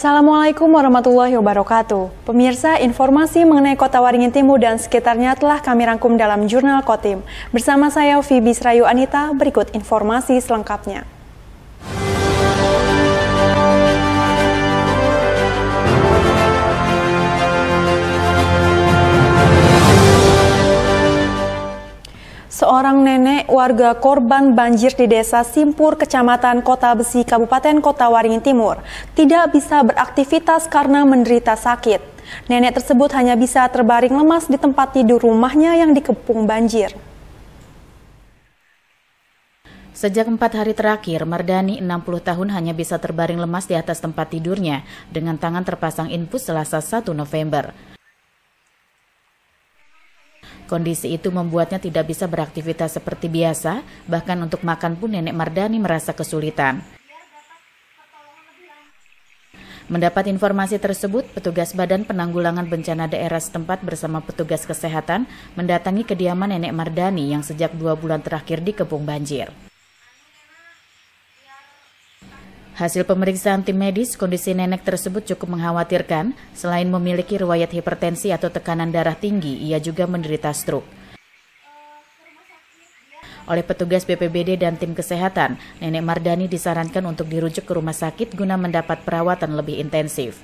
Assalamualaikum warahmatullahi wabarakatuh. Pemirsa, informasi mengenai Kota Waringin Timur dan sekitarnya telah kami rangkum dalam Jurnal Kotim. Bersama saya, Fibis Rayu Anita, berikut informasi selengkapnya. Seorang nenek warga korban banjir di Desa Simpur, Kecamatan Kota Besi, Kabupaten Kota Waringin Timur, tidak bisa beraktivitas karena menderita sakit. Nenek tersebut hanya bisa terbaring lemas di tempat tidur rumahnya yang dikepung banjir. Sejak 4 hari terakhir, Mardani, 60 tahun, hanya bisa terbaring lemas di atas tempat tidurnya dengan tangan terpasang infus Selasa 1 November. Kondisi itu membuatnya tidak bisa beraktivitas seperti biasa, bahkan untuk makan pun nenek Mardani merasa kesulitan. Mendapat informasi tersebut, petugas Badan Penanggulangan Bencana Daerah setempat bersama petugas kesehatan mendatangi kediaman nenek Mardani yang sejak 2 bulan terakhir dikepung banjir. Hasil pemeriksaan tim medis, kondisi nenek tersebut cukup mengkhawatirkan. Selain memiliki riwayat hipertensi atau tekanan darah tinggi, ia juga menderita stroke. Oleh petugas BPBD dan tim kesehatan, nenek Mardani disarankan untuk dirujuk ke rumah sakit guna mendapat perawatan lebih intensif.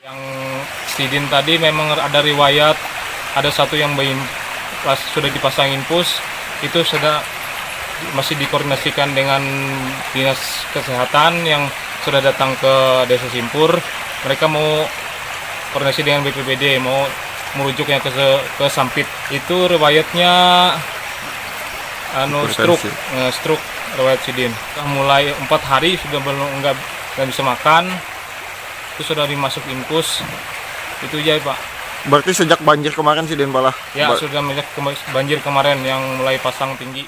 Yang Sidin tadi memang ada riwayat, ada satu yang sudah dipasang infus, itu masih dikoordinasikan dengan dinas kesehatan yang sudah datang ke Desa Simpur. Mereka mau koordinasi dengan BPBD, mau merujuknya ke Sampit. Itu riwayatnya stroke riwayat Sidin. Mulai 4 hari sudah nggak bisa makan, itu sudah dimasuk infus. Itu aja, Pak. Berarti sejak banjir kemarin Sidin Balah? Ya, sudah banjir kemarin yang mulai pasang tinggi.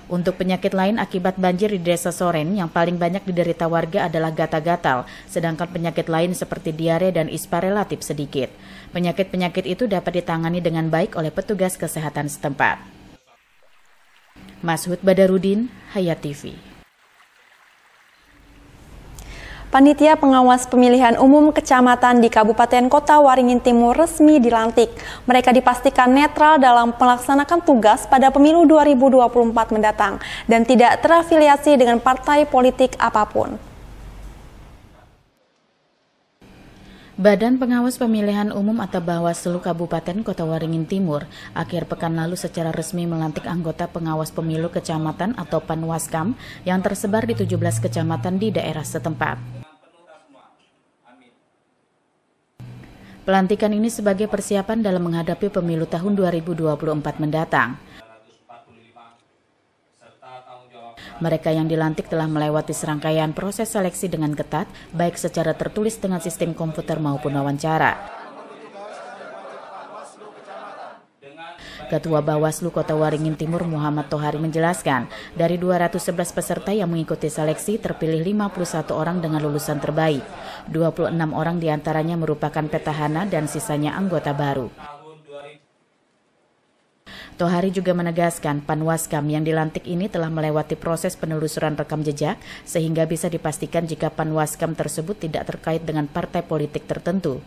Untuk penyakit lain akibat banjir di Desa Soren, yang paling banyak diderita warga adalah gatal-gatal, sedangkan penyakit lain seperti diare dan ispa relatif sedikit. Penyakit-penyakit itu dapat ditangani dengan baik oleh petugas kesehatan setempat. Mashud Badarudin, Hayat TV. Panitia Pengawas Pemilihan Umum Kecamatan di Kabupaten Kota Waringin Timur resmi dilantik. Mereka dipastikan netral dalam melaksanakan tugas pada pemilu 2024 mendatang dan tidak terafiliasi dengan partai politik apapun. Badan Pengawas Pemilihan Umum atau Bawaslu Kabupaten Kota Waringin Timur akhir pekan lalu secara resmi melantik anggota pengawas pemilu kecamatan atau Panwaskam yang tersebar di 17 kecamatan di daerah setempat. Pelantikan ini sebagai persiapan dalam menghadapi pemilu tahun 2024 mendatang. Mereka yang dilantik telah melewati serangkaian proses seleksi dengan ketat, baik secara tertulis dengan sistem komputer maupun wawancara. Ketua Bawaslu Kota Waringin Timur Muhammad Tohari menjelaskan, dari 211 peserta yang mengikuti seleksi terpilih 51 orang dengan lulusan terbaik. 26 orang diantaranya merupakan petahana dan sisanya anggota baru. Tohari juga menegaskan Panwaskam yang dilantik ini telah melewati proses penelusuran rekam jejak sehingga bisa dipastikan jika Panwaskam tersebut tidak terkait dengan partai politik tertentu.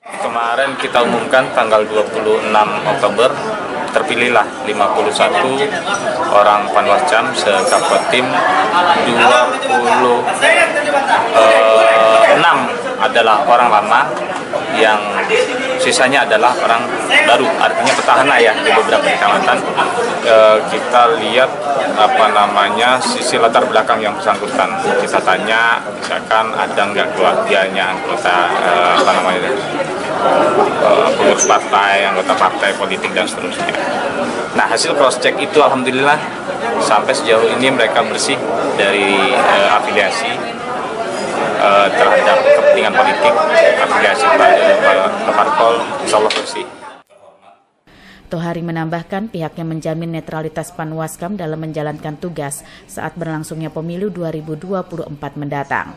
Kemarin kita umumkan tanggal 26 Oktober, terpilihlah 51 orang Panwaskam sedapat tim, 26 adalah orang lama, yang sisanya adalah orang baru, artinya petahana ya di beberapa kecamatan. Kita lihat sisi latar belakang yang bersangkutan. Kita tanya misalkan ada nggak keluarganya anggota pengurus partai, anggota partai politik dan seterusnya. Nah, hasil cross check itu alhamdulillah sampai sejauh ini mereka bersih dari afiliasi terhadap kepentingan politik, afiliasi ke parpol, insya Allah bersih. Tohari menambahkan pihaknya menjamin netralitas Panwaskam dalam menjalankan tugas saat berlangsungnya pemilu 2024 mendatang.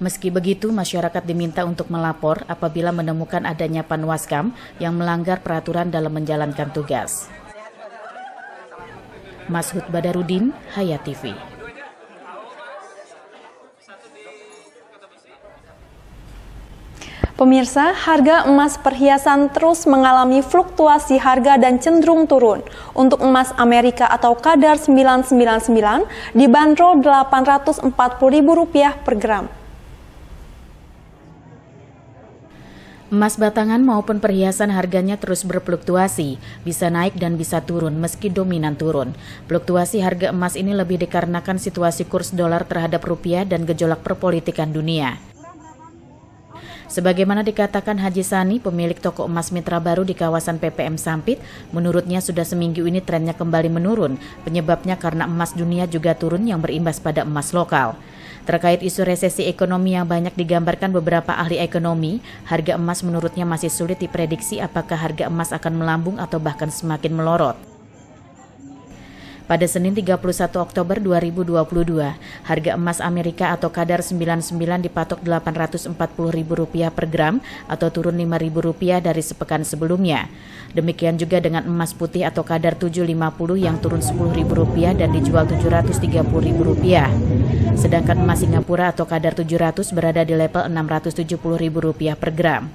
Meski begitu, masyarakat diminta untuk melapor apabila menemukan adanya Panwaskam yang melanggar peraturan dalam menjalankan tugas. Mashud Badarudin, Hayat TV. Pemirsa, harga emas perhiasan terus mengalami fluktuasi harga dan cenderung turun. Untuk emas Amerika atau kadar 999 dibanderol Rp840.000 per gram. Emas batangan maupun perhiasan harganya terus berfluktuasi, bisa naik dan bisa turun meski dominan turun. Fluktuasi harga emas ini lebih dikarenakan situasi kurs dolar terhadap rupiah dan gejolak perpolitikan dunia. Sebagaimana dikatakan Haji Sani, pemilik toko emas Mitra Baru di kawasan PPM Sampit, menurutnya sudah seminggu ini trennya kembali menurun. Penyebabnya karena emas dunia juga turun yang berimbas pada emas lokal. Terkait isu resesi ekonomi yang banyak digambarkan beberapa ahli ekonomi, harga emas menurutnya masih sulit diprediksi apakah harga emas akan melambung atau bahkan semakin melorot. Pada Senin 31 Oktober 2022, harga emas Amerika atau kadar 99 dipatok Rp840.000 per gram atau turun Rp5.000 dari sepekan sebelumnya. Demikian juga dengan emas putih atau kadar 750 yang turun Rp10.000 dan dijual Rp730.000. Sedangkan emas Singapura atau kadar 700 berada di level Rp670.000 per gram.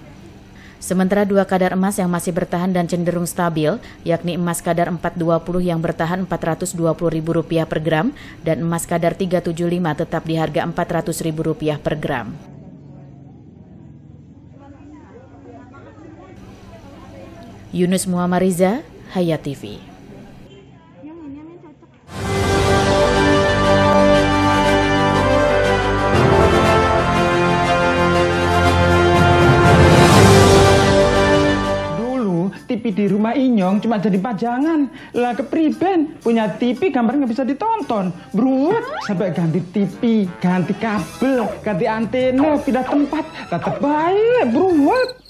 Sementara dua kadar emas yang masih bertahan dan cenderung stabil, yakni emas kadar 420 yang bertahan Rp420.000 per gram dan emas kadar 375 tetap di harga Rp400.000 per gram. Yunus Muhammad Riza, Hayat TV. TV di rumah Inyong cuma jadi pajangan. Lah kepriben punya TV gambar nggak bisa ditonton. Bruwet sampai ganti TV, ganti kabel, ganti antena, pindah tempat. Tetap baik, bruwet.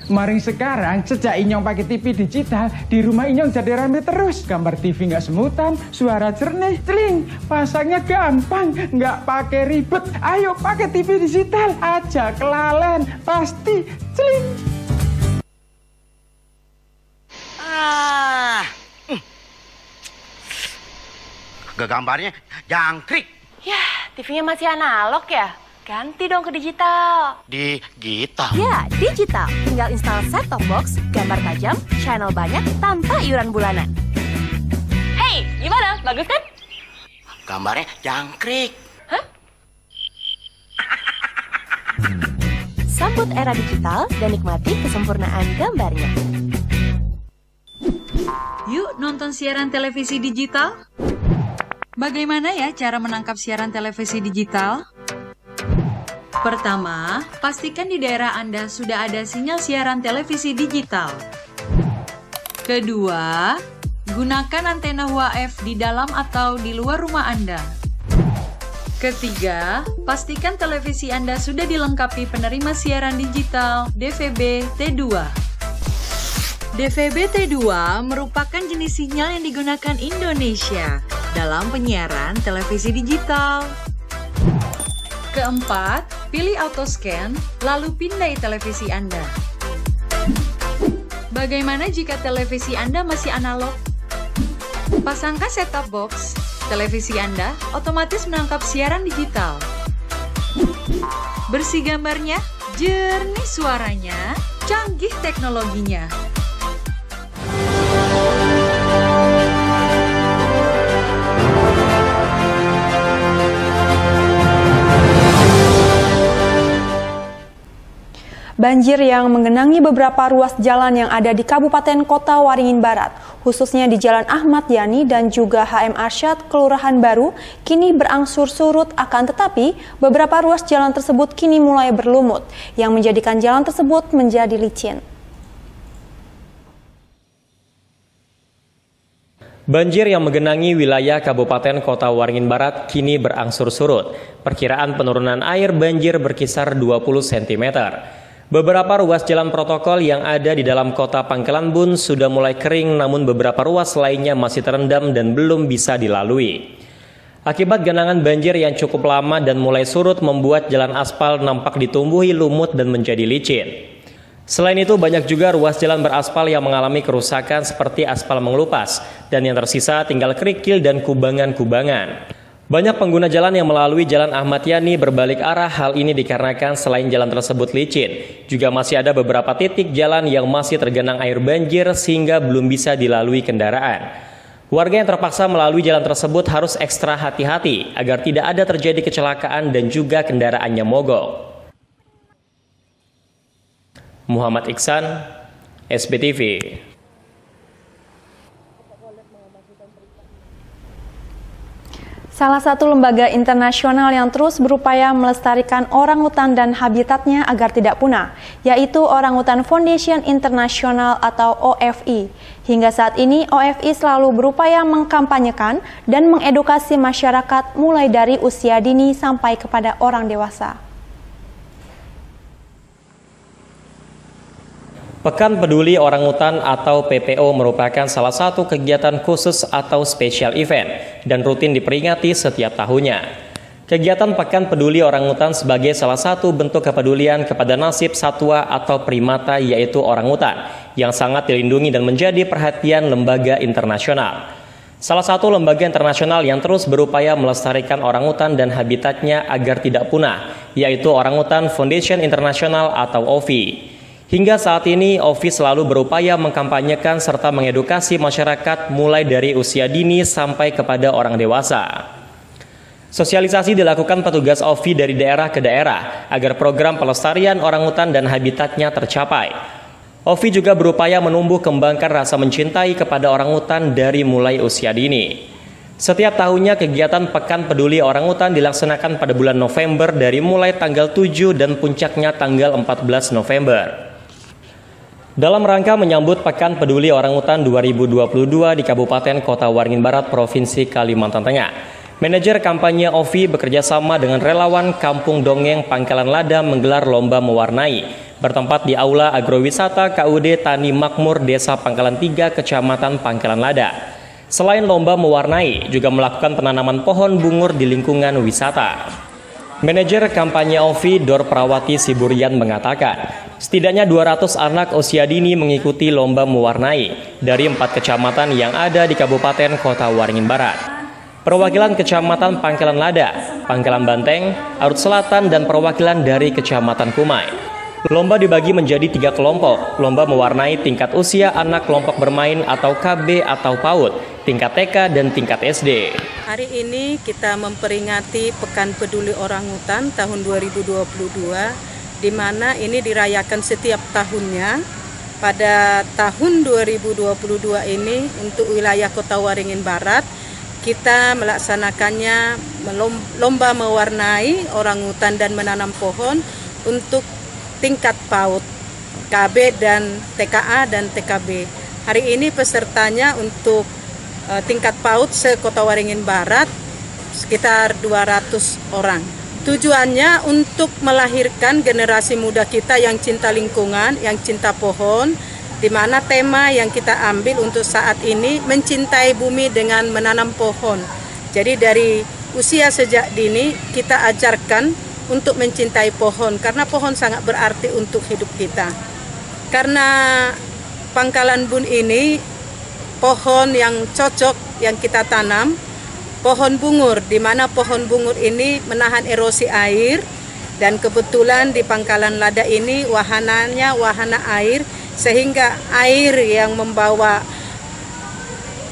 Maring sekarang sejak Inyong pakai TV digital, di rumah Inyong jadi rame terus. Gambar TV nggak semutan, suara jernih, celing. Pasangnya gampang, nggak pakai ribet. Ayo pakai TV digital aja, kelalen pasti celing. Gambarnya jangkrik. Ya, TV-nya masih analog ya? Ganti dong ke digital. Digital? Ya, digital. Tinggal install set-top box, gambar tajam, channel banyak, tanpa iuran bulanan. Hey, gimana? Bagus kan? Gambarnya jangkrik. Hah? Sambut era digital dan nikmati kesempurnaan gambarnya. Yuk nonton siaran televisi digital. Bagaimana ya cara menangkap siaran televisi digital? Pertama, pastikan di daerah Anda sudah ada sinyal siaran televisi digital. Kedua, gunakan antena UHF di dalam atau di luar rumah Anda. Ketiga, pastikan televisi Anda sudah dilengkapi penerima siaran digital DVB T2. DVB T2 merupakan jenis sinyal yang digunakan Indonesia dalam penyiaran televisi digital. Keempat, pilih autoscan, lalu pindai televisi Anda. Bagaimana jika televisi Anda masih analog? Pasangkan set-top box, televisi Anda otomatis menangkap siaran digital. Bersih gambarnya, jernih suaranya, canggih teknologinya. Banjir yang menggenangi beberapa ruas jalan yang ada di Kabupaten Kota Waringin Barat, khususnya di Jalan Ahmad Yani dan juga HM Arsyad, Kelurahan Baru, kini berangsur surut. Akan tetapi, beberapa ruas jalan tersebut kini mulai berlumut, yang menjadikan jalan tersebut menjadi licin. Banjir yang menggenangi wilayah Kabupaten Kota Waringin Barat kini berangsur surut. Perkiraan penurunan air banjir berkisar 20 cm. Beberapa ruas jalan protokol yang ada di dalam kota Pangkalan Bun sudah mulai kering, namun beberapa ruas lainnya masih terendam dan belum bisa dilalui. Akibat genangan banjir yang cukup lama dan mulai surut membuat jalan aspal nampak ditumbuhi lumut dan menjadi licin. Selain itu, banyak juga ruas jalan beraspal yang mengalami kerusakan seperti aspal mengelupas, dan yang tersisa tinggal kerikil dan kubangan-kubangan. Banyak pengguna jalan yang melalui Jalan Ahmad Yani berbalik arah. Hal ini dikarenakan selain jalan tersebut licin, juga masih ada beberapa titik jalan yang masih tergenang air banjir sehingga belum bisa dilalui kendaraan. Warga yang terpaksa melalui jalan tersebut harus ekstra hati-hati agar tidak ada terjadi kecelakaan dan juga kendaraannya mogok. Muhammad Iksan, SBTV. Salah satu lembaga internasional yang terus berupaya melestarikan orangutan dan habitatnya agar tidak punah, yaitu Orangutan Foundation International atau OFI. Hingga saat ini, OFI selalu berupaya mengkampanyekan dan mengedukasi masyarakat mulai dari usia dini sampai kepada orang dewasa. Pekan Peduli Orangutan atau PPO merupakan salah satu kegiatan khusus atau special event dan rutin diperingati setiap tahunnya. Kegiatan Pekan Peduli Orangutan sebagai salah satu bentuk kepedulian kepada nasib satwa atau primata yaitu orangutan yang sangat dilindungi dan menjadi perhatian lembaga internasional. Salah satu lembaga internasional yang terus berupaya melestarikan orangutan dan habitatnya agar tidak punah yaitu Orangutan Foundation International atau OFI. Hingga saat ini, OFI selalu berupaya mengkampanyekan serta mengedukasi masyarakat mulai dari usia dini sampai kepada orang dewasa. Sosialisasi dilakukan petugas OFI dari daerah ke daerah agar program pelestarian orangutan dan habitatnya tercapai. OFI juga berupaya menumbuh kembangkan rasa mencintai kepada orangutan dari mulai usia dini. Setiap tahunnya kegiatan Pekan Peduli Orangutan dilaksanakan pada bulan November dari mulai tanggal 7 dan puncaknya tanggal 14 November. Dalam rangka menyambut Pekan Peduli Orangutan 2022 di Kabupaten Kota Waringin Barat, Provinsi Kalimantan Tengah, manajer kampanye OFI bekerjasama dengan relawan Kampung Dongeng Pangkalan Lada menggelar lomba mewarnai bertempat di Aula Agrowisata KUD Tani Makmur Desa Pangkalan 3, Kecamatan Pangkalan Lada. Selain lomba mewarnai, juga melakukan penanaman pohon bungur di lingkungan wisata. Manajer kampanye OFI Dor Prawati Siburian mengatakan, setidaknya 200 anak usia dini mengikuti lomba mewarnai dari 4 kecamatan yang ada di Kabupaten Kota Waringin Barat. Perwakilan Kecamatan Pangkalan Lada, Pangkalan Banteng, Arut Selatan, dan perwakilan dari Kecamatan Kumai. Lomba dibagi menjadi 3 kelompok. Lomba mewarnai tingkat usia anak kelompok bermain atau KB atau PAUD, tingkat TK, dan tingkat SD. Hari ini kita memperingati Pekan Peduli Orangutan tahun 2022, di mana ini dirayakan setiap tahunnya. Pada tahun 2022 ini untuk wilayah Kota Waringin Barat, kita melaksanakannya lomba mewarnai orangutan dan menanam pohon untuk tingkat PAUD, KB dan TKA dan TKB. Hari ini pesertanya untuk tingkat PAUD se-Kota Waringin Barat sekitar 200 orang. Tujuannya untuk melahirkan generasi muda kita yang cinta lingkungan, yang cinta pohon, di mana tema yang kita ambil untuk saat ini mencintai bumi dengan menanam pohon. Jadi dari usia sejak dini kita ajarkan untuk mencintai pohon, karena pohon sangat berarti untuk hidup kita. Karena Pangkalan Bun ini pohon yang cocok yang kita tanam, pohon bungur, di mana pohon bungur ini menahan erosi air, dan kebetulan di Pangkalan Lada ini wahananya wahana air, sehingga air yang membawa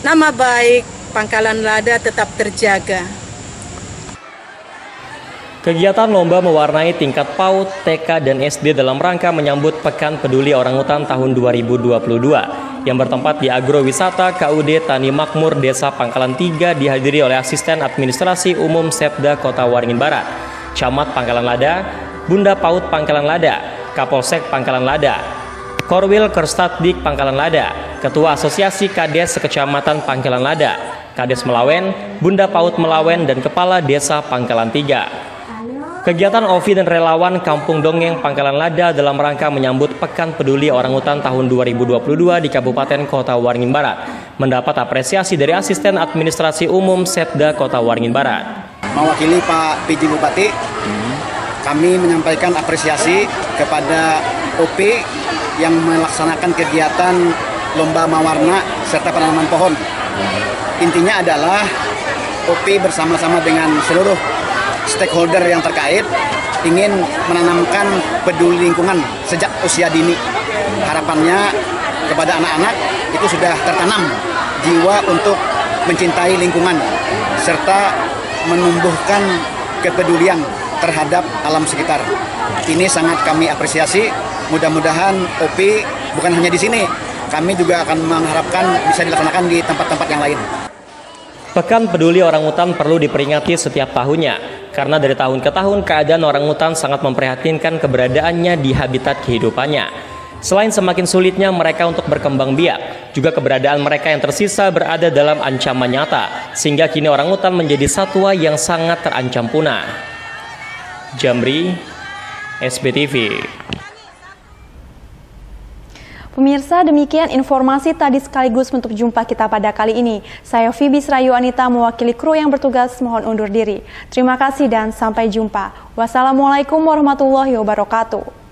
nama baik Pangkalan Lada tetap terjaga. Kegiatan lomba mewarnai tingkat PAUD, TK, dan SD dalam rangka menyambut Pekan Peduli Orangutan tahun 2022 yang bertempat di Agrowisata KUD Tani Makmur Desa Pangkalan 3 dihadiri oleh Asisten Administrasi Umum Setda Kota Waringin Barat, Camat Pangkalan Lada, Bunda PAUD Pangkalan Lada, Kapolsek Pangkalan Lada, Korwil Kerstatdik Pangkalan Lada, Ketua Asosiasi Kades Sekecamatan Pangkalan Lada, Kades Melawen, Bunda PAUD Melawen, dan Kepala Desa Pangkalan 3. Kegiatan OFI dan relawan Kampung Dongeng Pangkalan Lada dalam rangka menyambut Pekan Peduli Orangutan tahun 2022 di Kabupaten Kota Waringin Barat mendapat apresiasi dari Asisten Administrasi Umum Setda Kota Waringin Barat. Mewakili Pak PJ Bupati, kami menyampaikan apresiasi kepada OP yang melaksanakan kegiatan lomba mewarna serta penanaman pohon. Intinya adalah OP bersama-sama dengan seluruh stakeholder yang terkait ingin menanamkan peduli lingkungan sejak usia dini. Harapannya kepada anak-anak itu sudah tertanam jiwa untuk mencintai lingkungan serta menumbuhkan kepedulian terhadap alam sekitar. Ini sangat kami apresiasi. Mudah-mudahan OP bukan hanya di sini, kami juga akan mengharapkan bisa dilaksanakan di tempat-tempat yang lain. Pekan Peduli Orangutan perlu diperingati setiap tahunnya, karena dari tahun ke tahun keadaan orangutan sangat memprihatinkan keberadaannya di habitat kehidupannya. Selain semakin sulitnya mereka untuk berkembang biak, juga keberadaan mereka yang tersisa berada dalam ancaman nyata, sehingga kini orangutan menjadi satwa yang sangat terancam punah. Jamri, SBTV. Pemirsa, demikian informasi tadi sekaligus menutup jumpa kita pada kali ini. Saya Fibis Rayu Anita mewakili kru yang bertugas mohon undur diri. Terima kasih dan sampai jumpa. Wassalamualaikum warahmatullahi wabarakatuh.